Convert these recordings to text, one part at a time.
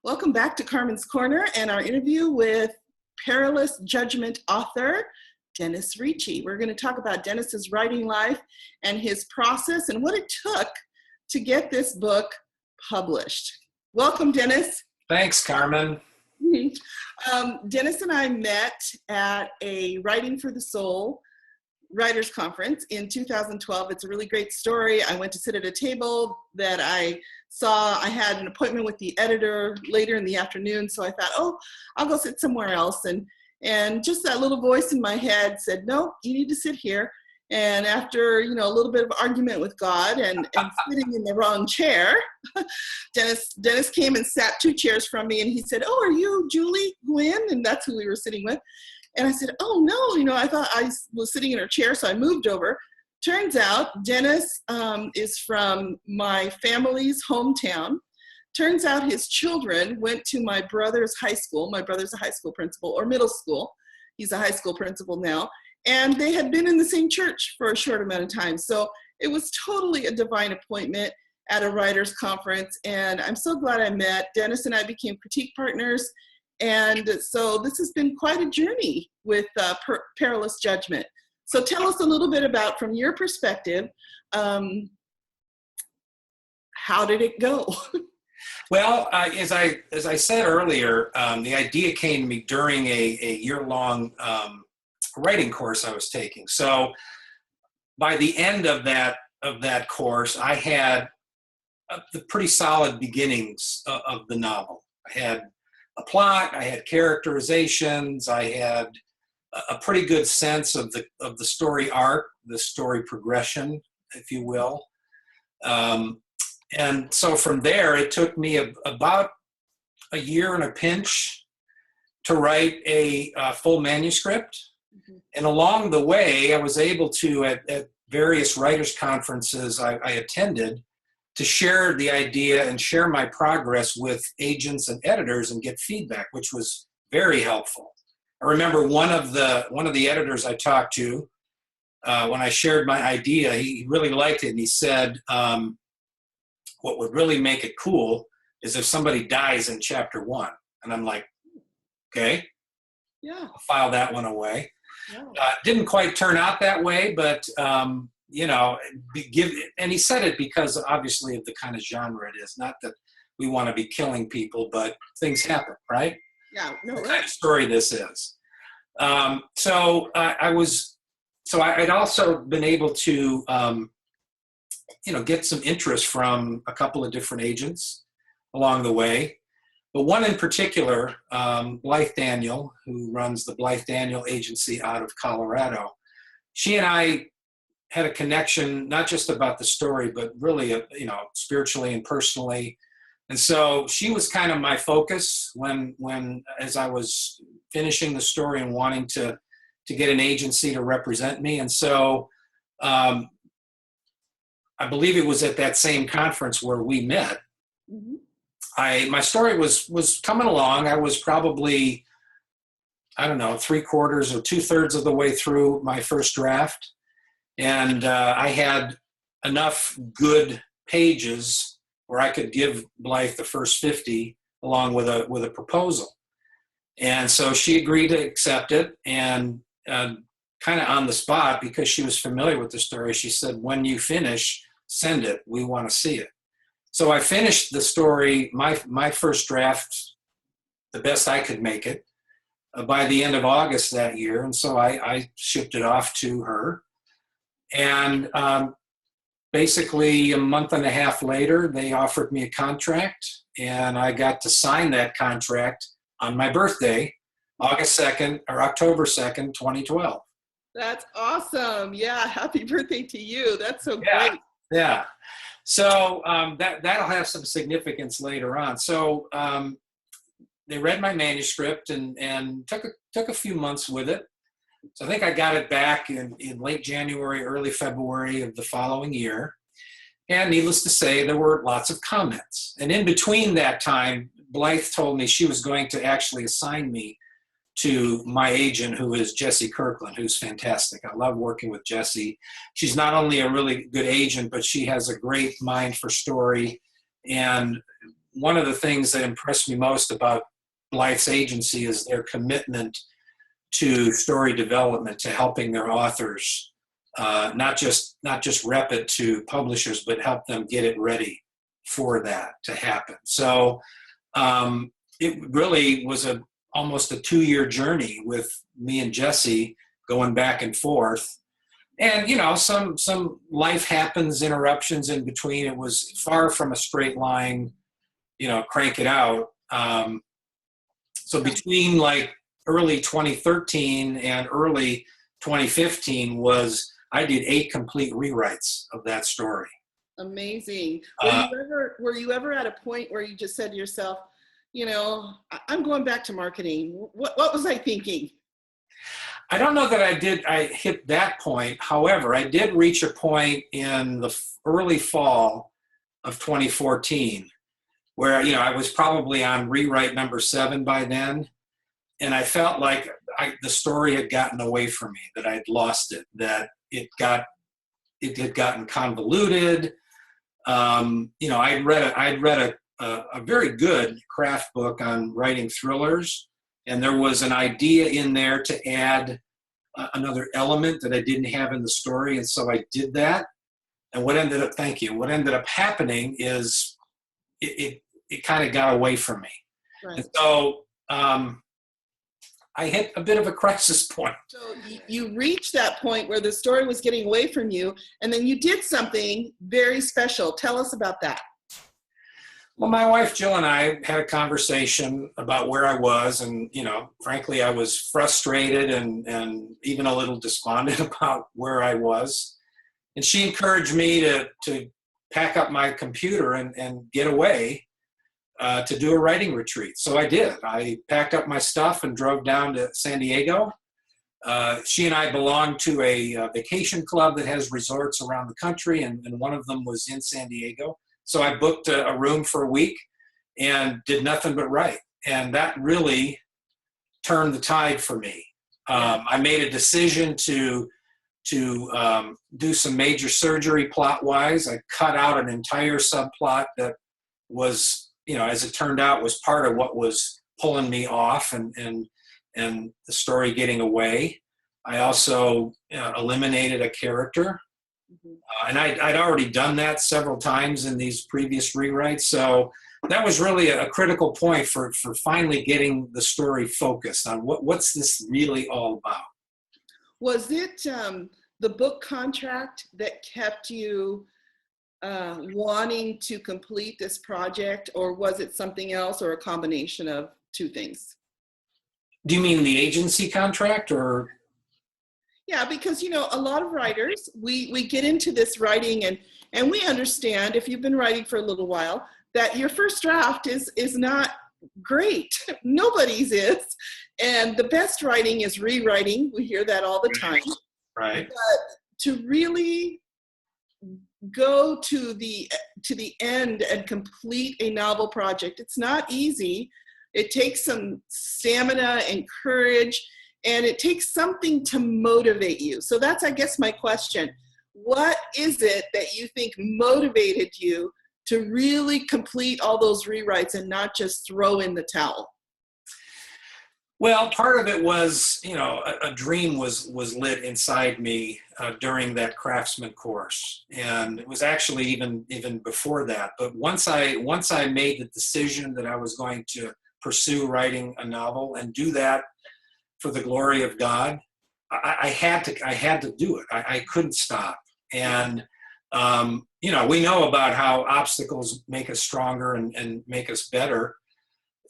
Welcome back to Carmen's Corner and our interview with Perilous Judgment author, Dennis RICCI. We're going to talk about Dennis's writing life and his process and what it took to get this book published. Welcome, Dennis. Thanks, Carmen. Dennis and I met at a Writing for the Soul Writers Conference in 2012. It's a really great story. I went to sit at a table that I saw. I had an appointment with the editor later in the afternoon, so I thought, oh, I'll go sit somewhere else. And just that little voice in my head said, no, you need to sit here. And after, a little bit of argument with God and sitting in the wrong chair, Dennis came and sat 2 chairs from me, and he said, oh, are you Julie Gwynn? And that's who we were sitting with. And I said, oh, no, I thought I was sitting in her chair, so I moved over. Turns out Dennis is from my family's hometown. Turns out his children went to my brother's high school. My brother's a high school principal, or middle school. He's a high school principal now. And they had been in the same church for a short amount of time. So it was totally a divine appointment at a writers' conference. And I'm so glad I met. Dennis and I became critique partners. And so this has been quite a journey with Perilous Judgment. So tell us a little bit about, from your perspective, how did it go? Well, as I said earlier, the idea came to me during a year-long writing course I was taking. So by the end of that course, I had the pretty solid beginnings of the novel. I had a plot, I had characterizations, I had a pretty good sense of the story arc, the story progression, if you will. And so from there, it took me about a year and a pinch to write a full manuscript. Mm-hmm. And along the way, I was able to, at various writers' conferences I attended, to share the idea and share my progress with agents and editors and get feedback, which was very helpful. I remember one of the editors I talked to, when I shared my idea, he really liked it, and he said, what would really make it cool is if somebody dies in chapter 1. And I'm like, okay, yeah, I'll file that one away. Yeah. Didn't quite turn out that way, but and he said it because obviously of the kind of genre it is. Not that we want to be killing people, but things happen, right? Yeah, no, the right. kind of story this is. I'd also been able to, get some interest from a couple of different agents along the way. But one in particular, Blythe Daniel, who runs the Blythe Daniel Agency out of Colorado, she and I had a connection, not just about the story, but really, spiritually and personally. And so she was kind of my focus as I was finishing the story and wanting to get an agency to represent me. And so I believe it was at that same conference where we met. Mm-hmm. My story was coming along. I was probably, 3/4 or 2/3 of the way through my first draft. And I had enough good pages where I could give Blythe the first 50 along with a proposal. And so she agreed to accept it, and kind of on the spot, because she was familiar with the story, she said, when you finish, send it. We want to see it. So I finished the story, my first draft, the best I could make it, by the end of August that year. And so I shipped it off to her. And basically a month and a half later, they offered me a contract, and I got to sign that contract on my birthday, October 2nd, 2012. That's awesome. Yeah, happy birthday to you. That's so great. Yeah. So that'll have some significance later on. So they read my manuscript and took a few months with it. So I think I got it back in late January, early February of the following year. And needless to say, there were lots of comments. And in between that time, Blythe told me she was going to actually assign me to my agent, who is Jessie Kirkland, who's fantastic. I love working with Jessie. She's not only a really good agent, but she has a great mind for story and one of the things that impressed me most about Blythe's agency is their commitment to story development, to helping their authors, not just rep it to publishers, but help them get it ready for that to happen. So it really was almost a 2-year journey with me and Jesse going back and forth. And, some life happens, interruptions in between. It was far from a straight line, crank it out. So between like early 2013 and early 2015 I did 8 complete rewrites of that story. Amazing. Were you ever at a point where you just said to yourself, I'm going back to marketing? What was I thinking? I don't know that I hit that point. However, I did reach a point in the early fall of 2014 where, I was probably on rewrite number 7 by then. And I felt like the story had gotten away from me, that I'd lost it, that it had gotten convoluted. I'd read a very good craft book on writing thrillers, and there was an idea in there to add another element that I didn't have in the story, and so I did that. And what ended up happening is it kind of got away from me. Right. And so I hit a bit of a crisis point. So you reached that point where the story was getting away from you, and then you did something very special. Tell us about that. Well, my wife Jill and I had a conversation about where I was, and frankly, I was frustrated and even a little despondent about where I was. And she encouraged me to pack up my computer and get away to do a writing retreat. So I did. I packed up my stuff and drove down to San Diego. She and I belong to a vacation club that has resorts around the country, and one of them was in San Diego. So I booked a room for a week and did nothing but write. And that really turned the tide for me. I made a decision to do some major surgery plot-wise. I cut out an entire subplot that was, as it turned out, was part of what was pulling me off and the story getting away. I also eliminated a character. And I'd already done that several times in these previous rewrites. So that was really a critical point for finally getting the story focused on what's this really all about. Was it the book contract that kept you wanting to complete this project, or was it something else, or a combination of two things? Do you mean the agency contract, or? Yeah, because, a lot of writers, we get into this writing and we understand, if you've been writing for a little while, that your first draft is not great. Nobody's is. And the best writing is rewriting. We hear that all the time. Right. But to really go to the end and complete a novel project, it's not easy. It takes some stamina and courage. And it takes something to motivate you. So that's, I guess, my question. What is it that you think motivated you to really complete all those rewrites and not just throw in the towel? Well, part of it was, a dream was lit inside me during that craftsman course. And it was actually even before that. But once I made the decision that I was going to pursue writing a novel and do that for the glory of God, I had to do it. I couldn't stop. And, we know about how obstacles make us stronger and make us better.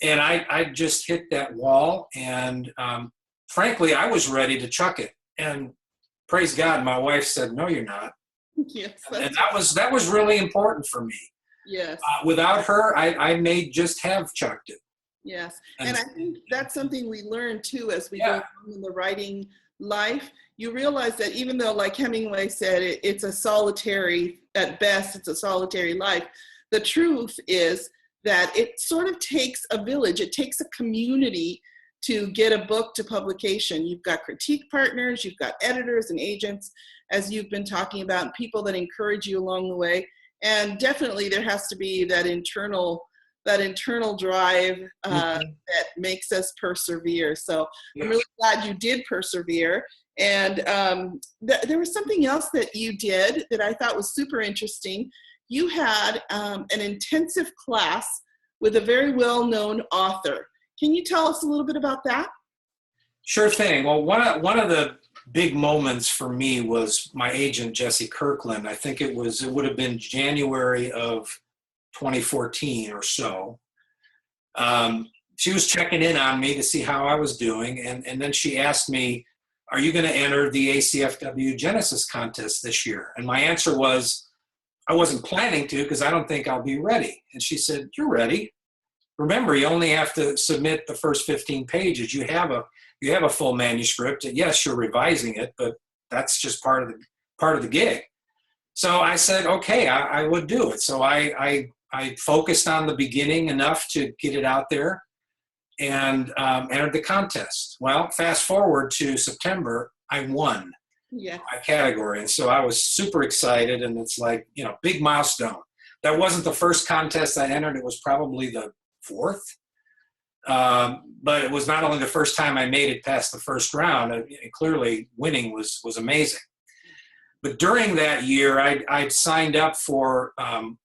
And I just hit that wall. And frankly, I was ready to chuck it. And praise God, my wife said, "No, you're not." Yes, and that was really important for me. Yes. Without her, I may just have chucked it. Yes, and I think that's something we learn too as we go on in the writing life. You realize that even though, like Hemingway said, it's a solitary, at best, it's a solitary life, the truth is that it sort of takes a village. It takes a community to get a book to publication. You've got critique partners, you've got editors and agents, as you've been talking about, people that encourage you along the way. And definitely there has to be that internal that internal drive Mhm. that makes us persevere. So Yeah. I'm really glad you did persevere. And there was something else that you did that I thought was super interesting. You had an intensive class with a very well-known author. Can you tell us a little bit about that? Sure thing. Well, one of the big moments for me was my agent, Jesse Kirkland. I think it would have been January of 2014 or so. She was checking in on me to see how I was doing. And then she asked me, are you going to enter the ACFW Genesis contest this year? And my answer was, I wasn't planning to because I don't think I'll be ready. And she said, you're ready. Remember, you only have to submit the first 15 pages. You have a full manuscript. And yes, you're revising it, but that's just part of the gig. So I said, okay, I would do it. So I focused on the beginning enough to get it out there and entered the contest. Well, fast forward to September, I won my category. And so I was super excited, and it's like, big milestone. That wasn't the first contest I entered. It was probably the fourth. But it was not only the first time I made it past the first round, clearly winning was amazing. But during that year, I'd signed up for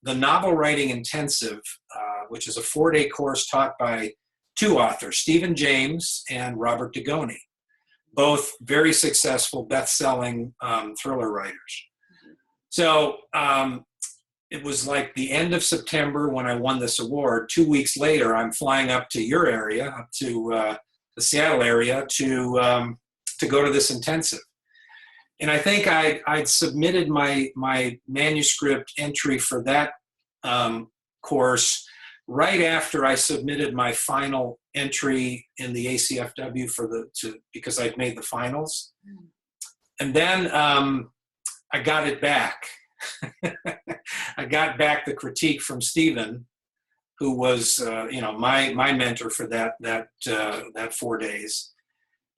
the Novel Writing Intensive, which is a 4-day course taught by two authors, Stephen James and Robert Dugoni, both very successful best-selling thriller writers. So it was like the end of September when I won this award. 2 weeks later, I'm flying up to your area, up to the Seattle area, to go to this intensive. And I think I'd submitted my manuscript entry for that course right after I submitted my final entry in the ACFW because I'd made the finals. And then I got it back. I got back the critique from Stephen, who was my mentor for that 4 days.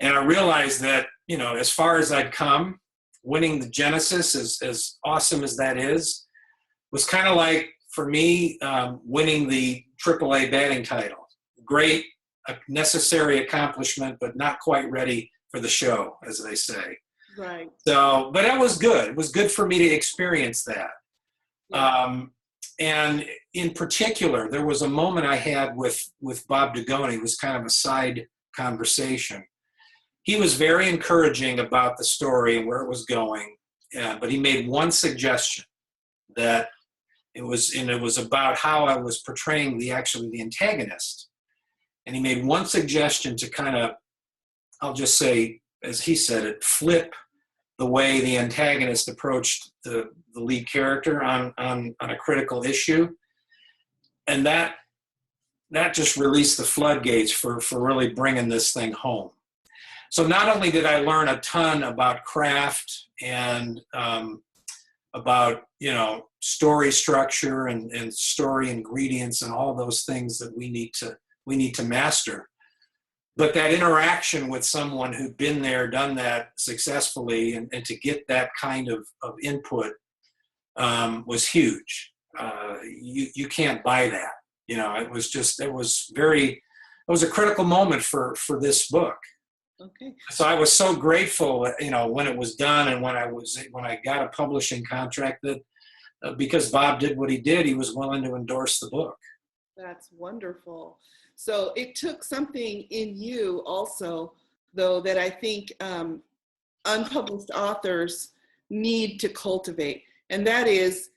And I realized that, as far as I'd come, winning the Genesis, as awesome as that is, was kind of like, for me, winning the AAA batting title. Great, a necessary accomplishment, but not quite ready for the show, as they say. Right. So, but it was good. It was good for me to experience that. Yeah. And in particular, there was a moment I had with Bob Dugoni. It was kind of a side conversation. He was very encouraging about the story and where it was going, but he made one suggestion that it was about how I was portraying the antagonist. And he made one suggestion to kind of, I'll just say, as he said it, flip the way the antagonist approached the lead character on a critical issue. And that just released the floodgates for really bringing this thing home. So not only did I learn a ton about craft and about, story structure and story ingredients and all those things that we need to master, but that interaction with someone who'd been there, done that successfully, and to get that kind of input was huge. You can't buy that. It was a critical moment for this book. Okay. So I was so grateful, when it was done and when I got a publishing contract, that because Bob did what he did, he was willing to endorse the book. That's wonderful. So it took something in you also, though, that I think unpublished authors need to cultivate. And that is,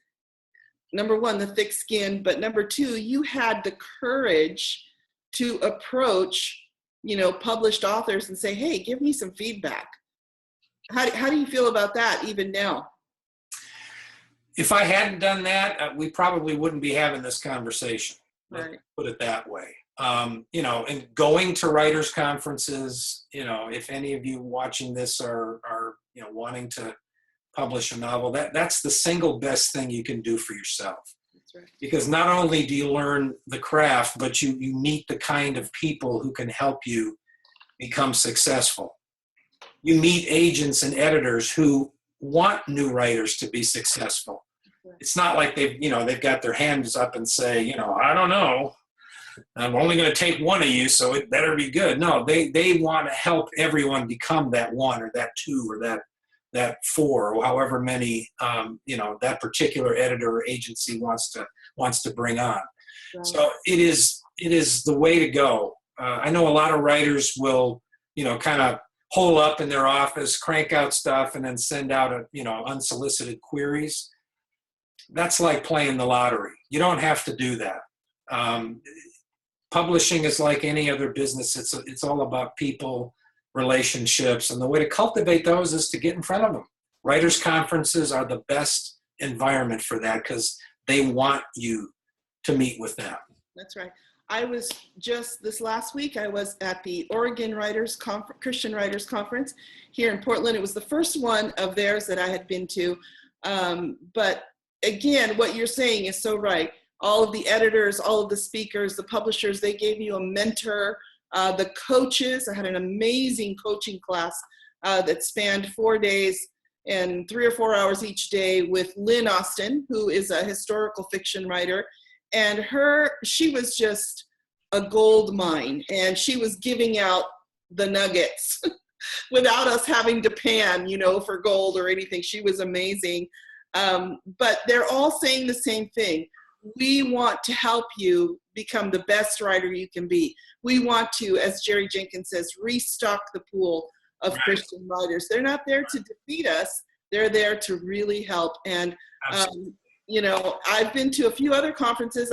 number one, the thick skin, but number two, you had the courage to approach, published authors and say, hey, give me some feedback. How do you feel about that even now? If I hadn't done that, we probably wouldn't be having this conversation. Right. Put it that way. And going to writers' conferences, if any of you watching this are wanting to publish a novel, that's the single best thing you can do for yourself. That's right. Because not only do you learn the craft, but you meet the kind of people who can help you become successful. You meet agents and editors who want new writers to be successful. It's not like they've got their hands up and say, I don't know. I'm only going to take one of you, so it better be good. No, they want to help everyone become that one or that two or that four, or however many that particular editor or agency wants to bring on. Right. So it is the way to go. I know a lot of writers will kind of hole up in their office, crank out stuff, and then send out unsolicited queries. That's like playing the lottery. You don't have to do that. Publishing is like any other business. It's all about people, relationships, and the way to cultivate those is to get in front of them. Writers' conferences are the best environment for that because they want you to meet with them. That's right. I was just this last week, I was at the Oregon Christian Writers Conference here in Portland. It was the first one of theirs that I had been to. But again, what you're saying is so right. All of the editors, all of the speakers, the publishers, they gave you a mentor. The coaches, I had an amazing coaching class that spanned 4 days and 3 or 4 hours each day with Lynn Austin, who is a historical fiction writer. And she was just a gold mine, and she was giving out the nuggets without us having to pan, for gold or anything. She was amazing. But they're all saying the same thing. We want to help you become the best writer you can be. We want to, as Jerry Jenkins says, restock the pool of Christian writers. They're not there to defeat us. They're there to really help. And, I've been to a few other conferences.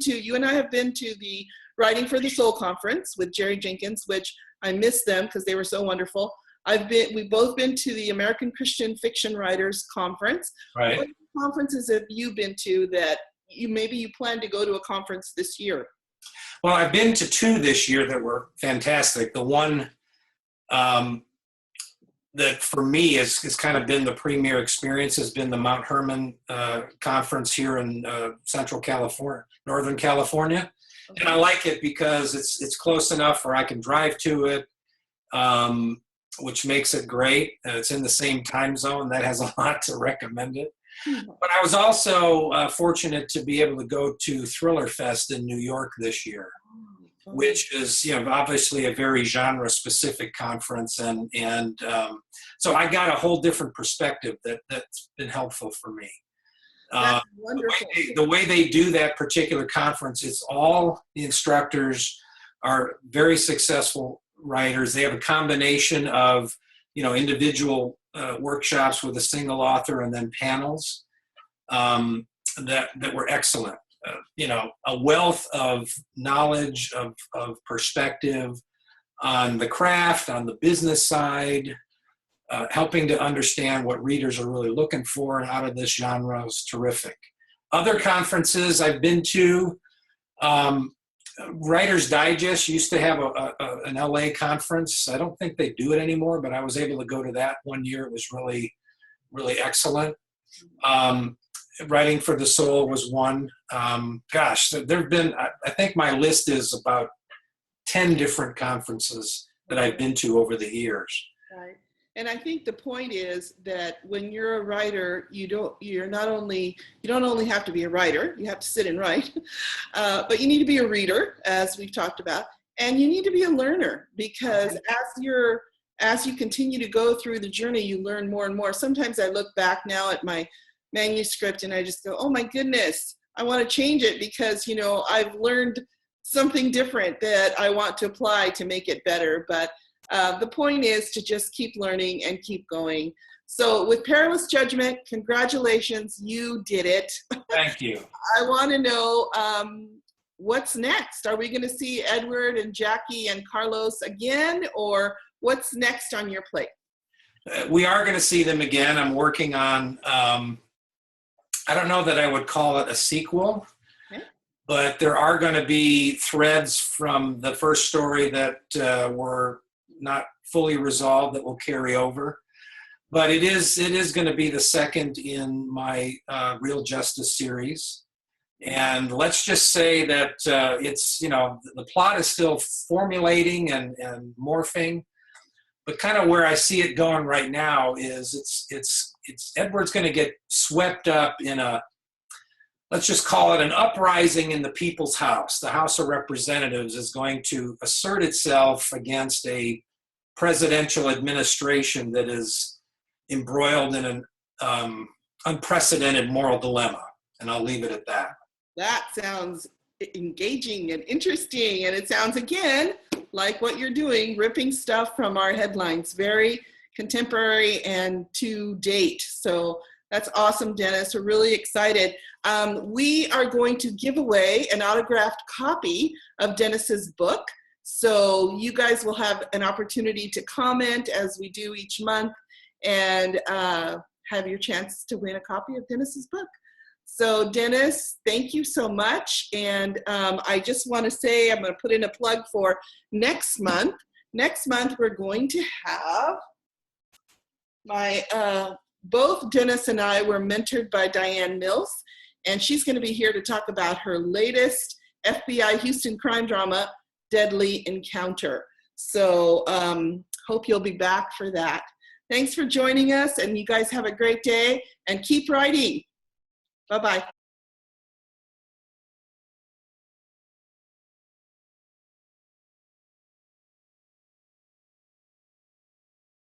You and I have been to the Writing for the Soul conference with Jerry Jenkins, which I missed them because they were so wonderful. We've both been to the American Christian Fiction Writers Conference. Right. What conferences have you been to that you plan to go to a conference this year? Well, I've been to 2 this year that were fantastic. The one that for me has kind of been the premier experience has been the Mount Hermon conference here in Northern California. Okay. And I like it because it's close enough where I can drive to it, which makes it great. It's in the same time zone. That has a lot to recommend it. But I was also fortunate to be able to go to Thriller Fest in New York this year, which is obviously a very genre-specific conference, and so I got a whole different perspective that's been helpful for me. That's wonderful. The way they do that particular conference, it's all the instructors are very successful writers. They have a combination of individual workshops with a single author and then panels that were excellent. A wealth of knowledge, of perspective on the craft, on the business side, helping to understand what readers are really looking for out of this genre is terrific. Other conferences I've been to, Writer's Digest used to have an LA conference. I don't think they do it anymore, but I was able to go to that one year. It was really, really excellent. Writing for the Soul was one. There've been, I think my list is about 10 different conferences that I've been to over the years. Right. And I think the point is that when you're a writer, you don't only have to be a writer, you have to sit and write, but you need to be a reader, as we've talked about, and you need to be a learner, because as you continue to go through the journey, you learn more and more. Sometimes I look back now at my manuscript and I just go, oh my goodness, I want to change it because, I've learned something different that I want to apply to make it better. But the point is to just keep learning and keep going. So with Perilous Judgment, congratulations, you did it. Thank you. I want to know what's next. Are we going to see Edward and Jackie and Carlos again, or what's next on your plate? We are going to see them again. I'm working on, I don't know that I would call it a sequel, but there are going to be threads from the first story that were not fully resolved that will carry over. But it is going to be the second in my Real Justice series. And let's just say that it's, the plot is still formulating and morphing. But kind of where I see it going right now is it's Edward's going to get swept up in a let's just call it an uprising in the people's house. The House of Representatives is going to assert itself against a presidential administration that is embroiled in an unprecedented moral dilemma. And I'll leave it at that. That sounds engaging and interesting. And it sounds, again, like what you're doing, ripping stuff from our headlines. Very contemporary and to date. So that's awesome, Dennis. We're really excited. We are going to give away an autographed copy of Dennis's book. So you guys will have an opportunity to comment as we do each month and have your chance to win a copy of Dennis's book. So Dennis, thank you so much. And I just want to say, I'm going to put in a plug for next month. Next month, we're going to have both Dennis and I were mentored by Diane Mills, and she's going to be here to talk about her latest FBI Houston crime drama, Deadly Encounter. So hope you'll be back for that. Thanks for joining us, and you guys have a great day, and keep writing. Bye-bye.